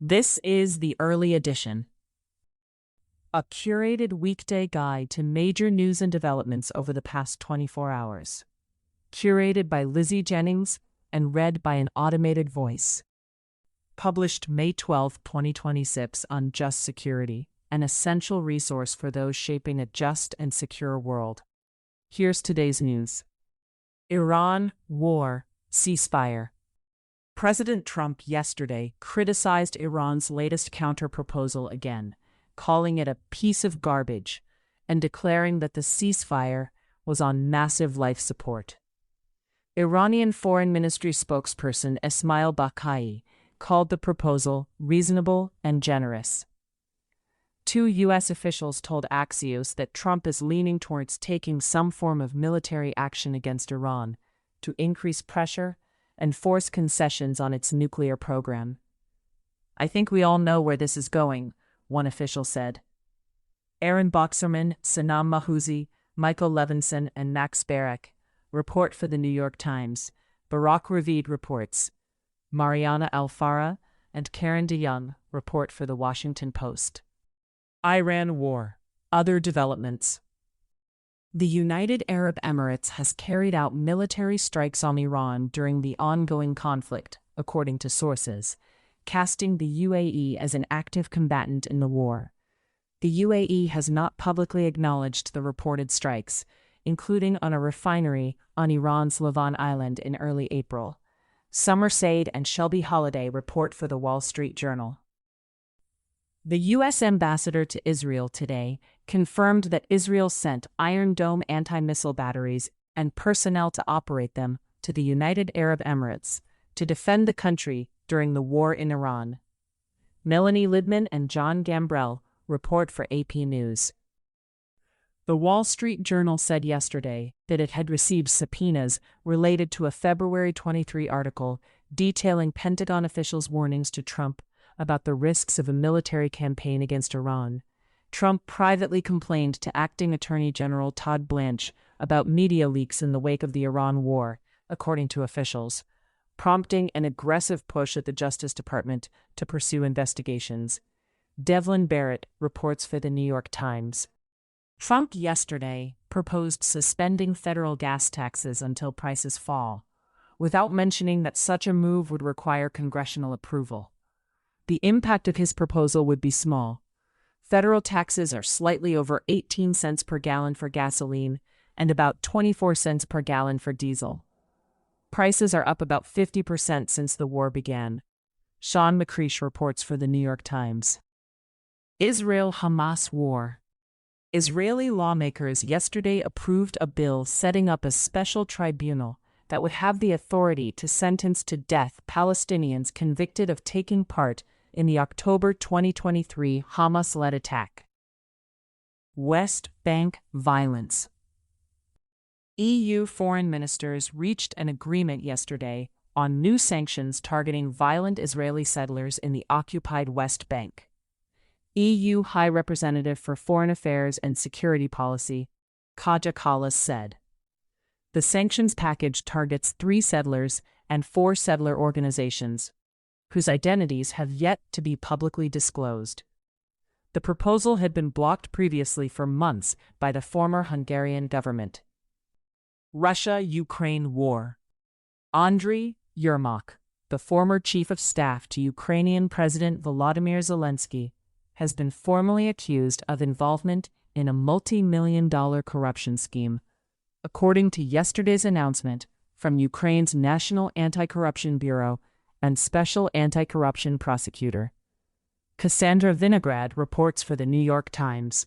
This is the early edition, a curated weekday guide to major news and developments over the past 24 hours. Curated by Lizzie Jennings and read by an automated voice. Published May 12, 2026 on Just Security, an essential resource for those shaping a just and secure world. Here's today's news. Iran, war, ceasefire. President Trump yesterday criticized Iran's latest counter-proposal again, calling it a piece of garbage and declaring that the ceasefire was on massive life support. Iranian Foreign Ministry spokesperson Ismail Baqai called the proposal reasonable and generous. Two U.S. officials told Axios that Trump is leaning towards taking some form of military action against Iran to increase pressure and force concessions on its nuclear program. "I think we all know where this is going," one official said. Aaron Boxerman, Sanam Mahouzi, Michael Levinson, and Max Barek report for The New York Times. Barak Ravid reports. Mariana Alfara and Karen DeYoung report for The Washington Post. Iran war. Other developments. The United Arab Emirates has carried out military strikes on Iran during the ongoing conflict, according to sources, casting the UAE as an active combatant in the war. The UAE has not publicly acknowledged the reported strikes, including on a refinery on Iran's Lavon Island in early April. Summer Said and Shelby Holiday report for The Wall Street Journal. The U.S. ambassador to Israel today confirmed that Israel sent Iron Dome anti-missile batteries and personnel to operate them to the United Arab Emirates to defend the country during the war in Iran. Melanie Lidman and John Gambrell report for AP News. The Wall Street Journal said yesterday that it had received subpoenas related to a February 23 article detailing Pentagon officials' warnings to Trump about the risks of a military campaign against Iran. Trump privately complained to Acting Attorney General Todd Blanche about media leaks in the wake of the Iran war, according to officials, prompting an aggressive push at the Justice Department to pursue investigations. Devlin Barrett reports for The New York Times. Trump yesterday proposed suspending federal gas taxes until prices fall, without mentioning that such a move would require congressional approval. The impact of his proposal would be small. Federal taxes are slightly over 18 cents per gallon for gasoline and about 24 cents per gallon for diesel. Prices are up about 50% since the war began. Sean McCreish reports for The New York Times. Israel-Hamas war. Israeli lawmakers yesterday approved a bill setting up a special tribunal that would have the authority to sentence to death Palestinians convicted of taking part in the October 2023 Hamas-led attack. West Bank violence. EU foreign ministers reached an agreement yesterday on new sanctions targeting violent Israeli settlers in the occupied West Bank. EU High Representative for Foreign Affairs and Security Policy, Kaja Kallas said. The sanctions package targets 3 settlers and 4 settler organizations, whose identities have yet to be publicly disclosed. The proposal had been blocked previously for months by the former Hungarian government. Russia-Ukraine war. Andriy Yermak, the former chief of staff to Ukrainian President Volodymyr Zelensky, has been formally accused of involvement in a multi-million-dollar corruption scheme, according to yesterday's announcement from Ukraine's National Anti-Corruption Bureau and Special Anti-Corruption Prosecutor. Cassandra Vinograd reports for The New York Times.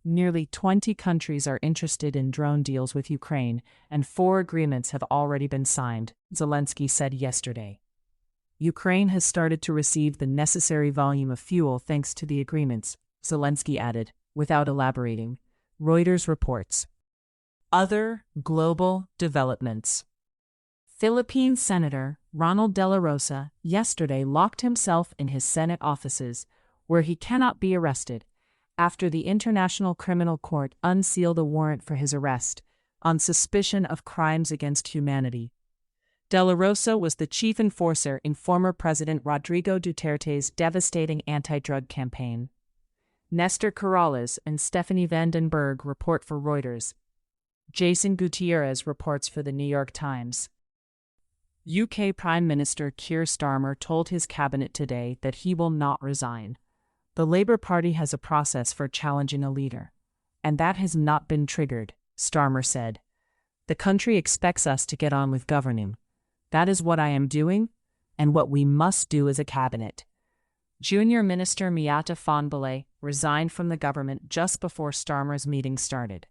Nearly 20 countries are interested in drone deals with Ukraine, and 4 agreements have already been signed, Zelensky said yesterday. Ukraine has started to receive the necessary volume of fuel thanks to the agreements, Zelensky added, without elaborating. Reuters reports. Other global developments. Philippine Senator Ronald De La Rosa yesterday locked himself in his Senate offices, where he cannot be arrested, after the International Criminal Court unsealed a warrant for his arrest on suspicion of crimes against humanity. De La Rosa was the chief enforcer in former President Rodrigo Duterte's devastating anti-drug campaign. Nestor Corrales and Stephanie Vandenberg report for Reuters. Jason Gutierrez reports for the New York Times. UK Prime Minister Keir Starmer told his cabinet today that he will not resign. The Labour Party has a process for challenging a leader, and that has not been triggered, Starmer said. The country expects us to get on with governing. That is what I am doing, and what we must do as a cabinet. Junior Minister Miata Fahnbulleh resigned from the government just before Starmer's meeting started,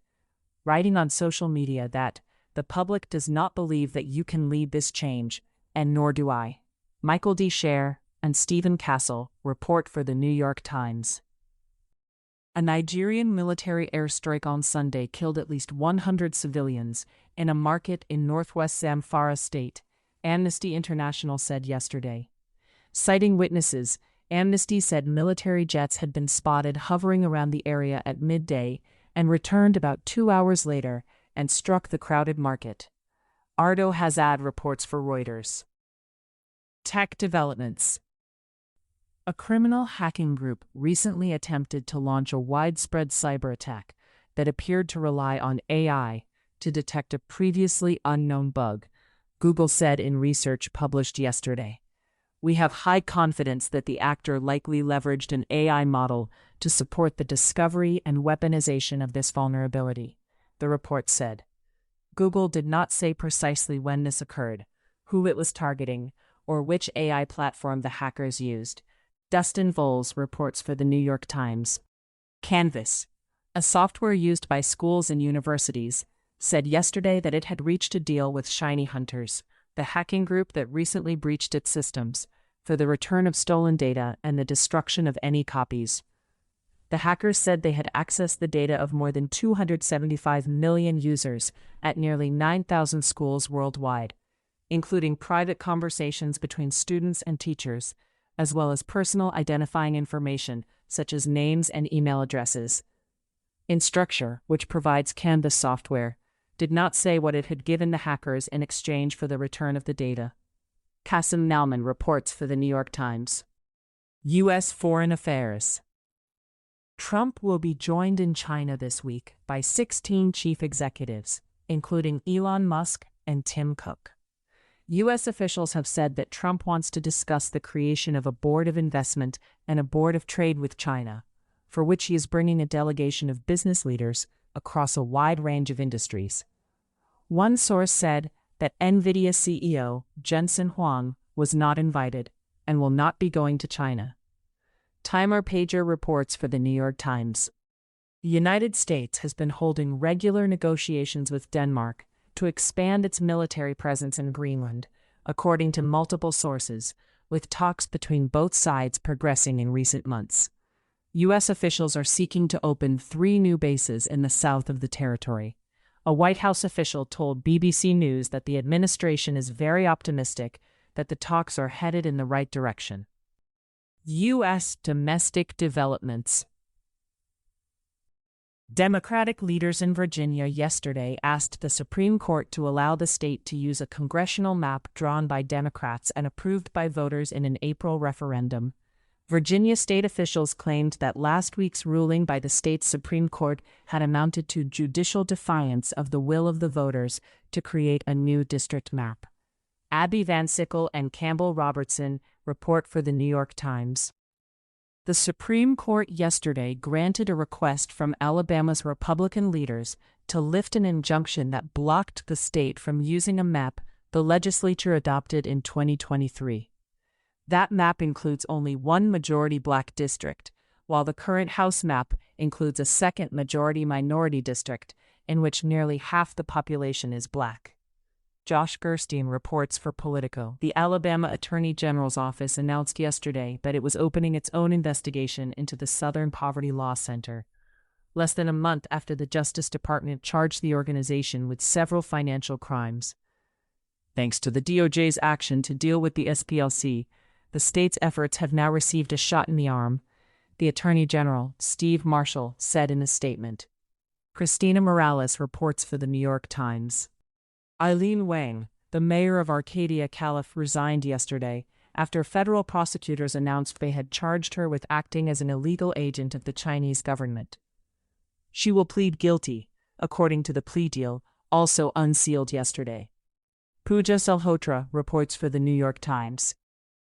writing on social media that the public does not believe that you can lead this change, and nor do I. Michael D. Scher and Stephen Castle report for the New York Times. A Nigerian military airstrike on Sunday killed at least 100 civilians in a market in northwest Zamfara state, Amnesty International said yesterday. Citing witnesses, Amnesty said military jets had been spotted hovering around the area at midday and returned about 2 hours later and struck the crowded market. Ardo Hazad reports for Reuters. Tech developments. A criminal hacking group recently attempted to launch a widespread cyber attack that appeared to rely on AI to detect a previously unknown bug, Google said in research published yesterday. We have high confidence that the actor likely leveraged an AI model to support the discovery and weaponization of this vulnerability, the report said. Google did not say precisely when this occurred, who it was targeting, or which AI platform the hackers used. Dustin Voles reports for the New York Times. Canvas, a software used by schools and universities, said yesterday that it had reached a deal with Shiny Hunters, the hacking group that recently breached its systems, for the return of stolen data and the destruction of any copies. The hackers said they had accessed the data of more than 275 million users at nearly 9,000 schools worldwide, including private conversations between students and teachers, as well as personal identifying information such as names and email addresses. Instructure, which provides Canvas software, did not say what it had given the hackers in exchange for the return of the data. Qasim Nauman reports for the New York Times. U.S. Foreign Affairs. Trump will be joined in China this week by 16 chief executives, including Elon Musk and Tim Cook. U.S. officials have said that Trump wants to discuss the creation of a board of investment and a board of trade with China, for which he is bringing a delegation of business leaders across a wide range of industries. One source said that NVIDIA CEO Jensen Huang was not invited and will not be going to China. Timur Pager reports for the New York Times. The United States has been holding regular negotiations with Denmark to expand its military presence in Greenland, according to multiple sources, with talks between both sides progressing in recent months. U.S. officials are seeking to open 3 new bases in the south of the territory. A White House official told BBC News that the administration is very optimistic that the talks are headed in the right direction. U.S. domestic developments. Democratic leaders in Virginia yesterday asked the Supreme Court to allow the state to use a congressional map drawn by Democrats and approved by voters in an April referendum. Virginia state officials claimed that last week's ruling by the state's Supreme Court had amounted to judicial defiance of the will of the voters to create a new district map. Abby Van Sickle and Campbell Robertson report for the New York Times. The Supreme Court yesterday granted a request from Alabama's Republican leaders to lift an injunction that blocked the state from using a map the legislature adopted in 2023. That map includes only one majority black district, while the current House map includes a second majority minority district in which nearly half the population is black. Josh Gerstein reports for Politico. The Alabama Attorney General's office announced yesterday that it was opening its own investigation into the Southern Poverty Law Center, less than a month after the Justice Department charged the organization with several financial crimes. Thanks to the DOJ's action to deal with the SPLC, the state's efforts have now received a shot in the arm, the Attorney General, Steve Marshall, said in a statement. Christina Morales reports for the New York Times. Eileen Wang, The mayor of Arcadia, Calif, resigned yesterday after federal prosecutors announced they had charged her with acting as an illegal agent of the Chinese government. She will plead guilty, according to the plea deal, also unsealed yesterday. Pooja Salhotra reports for the New York Times.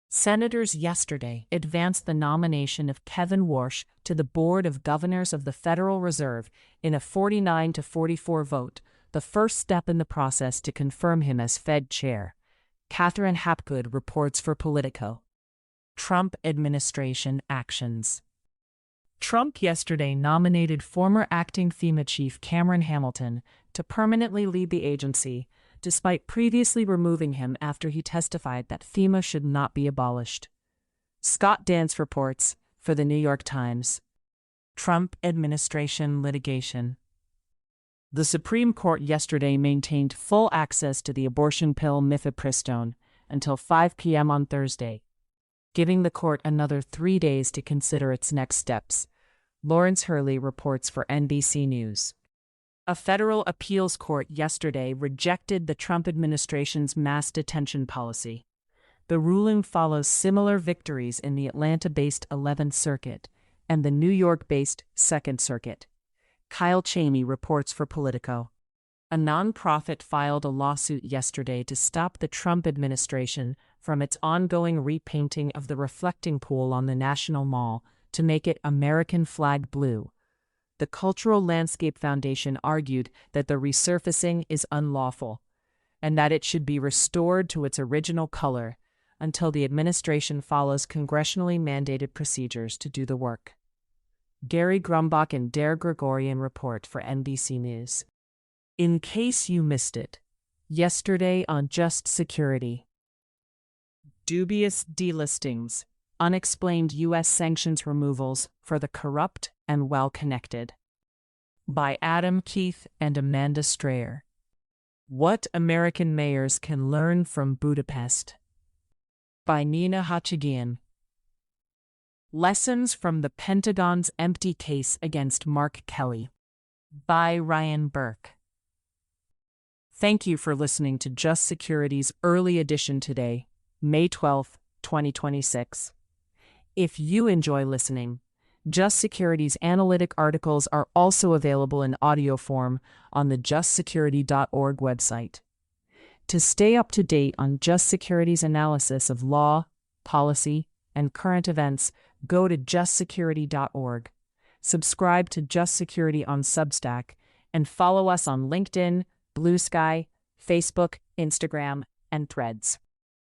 Senators yesterday advanced the nomination of Kevin Warsh to the Board of Governors of the Federal Reserve in a 49-44 vote, the first step in the process to confirm him as Fed chair. Catherine Hapgood reports for Politico. Trump administration actions. Trump yesterday nominated former acting FEMA chief Cameron Hamilton to permanently lead the agency, despite previously removing him after he testified that FEMA should not be abolished. Scott Dance reports for the New York Times. Trump administration litigation. The Supreme Court yesterday maintained full access to the abortion pill mifepristone until 5 p.m. on Thursday, giving the court another 3 days to consider its next steps. Lawrence Hurley reports for NBC News. A federal appeals court yesterday rejected the Trump administration's mass detention policy. The ruling follows similar victories in the Atlanta-based 11th Circuit and the New York-based 2nd Circuit. ICYMI reports for Politico. A nonprofit filed a lawsuit yesterday to stop the Trump administration from its ongoing repainting of the reflecting pool on the National Mall to make it American flag blue. The Cultural Landscape Foundation argued that the resurfacing is unlawful and that it should be restored to its original color until the administration follows congressionally mandated procedures to do the work. Gary Grumbach and Dare Gregorian report for NBC News. In case you missed it, yesterday on Just Security. Dubious delistings, unexplained U.S. sanctions removals for the corrupt and well-connected. By Adam Keith and Amanda Strayer. What American Mayors Can Learn from Budapest. By Nina Hachigian. Lessons from the Pentagon's Empty Case Against Mark Kelly. By Ryan Burke. Thank you for listening to Just Security's early edition today, May 12, 2026. If you enjoy listening, Just Security's analytic articles are also available in audio form on the justsecurity.org website. To stay up to date on Just Security's analysis of law, policy, and current events, go to justsecurity.org. Subscribe to Just Security on Substack, and follow us on LinkedIn, Blue Sky, Facebook, Instagram, and Threads.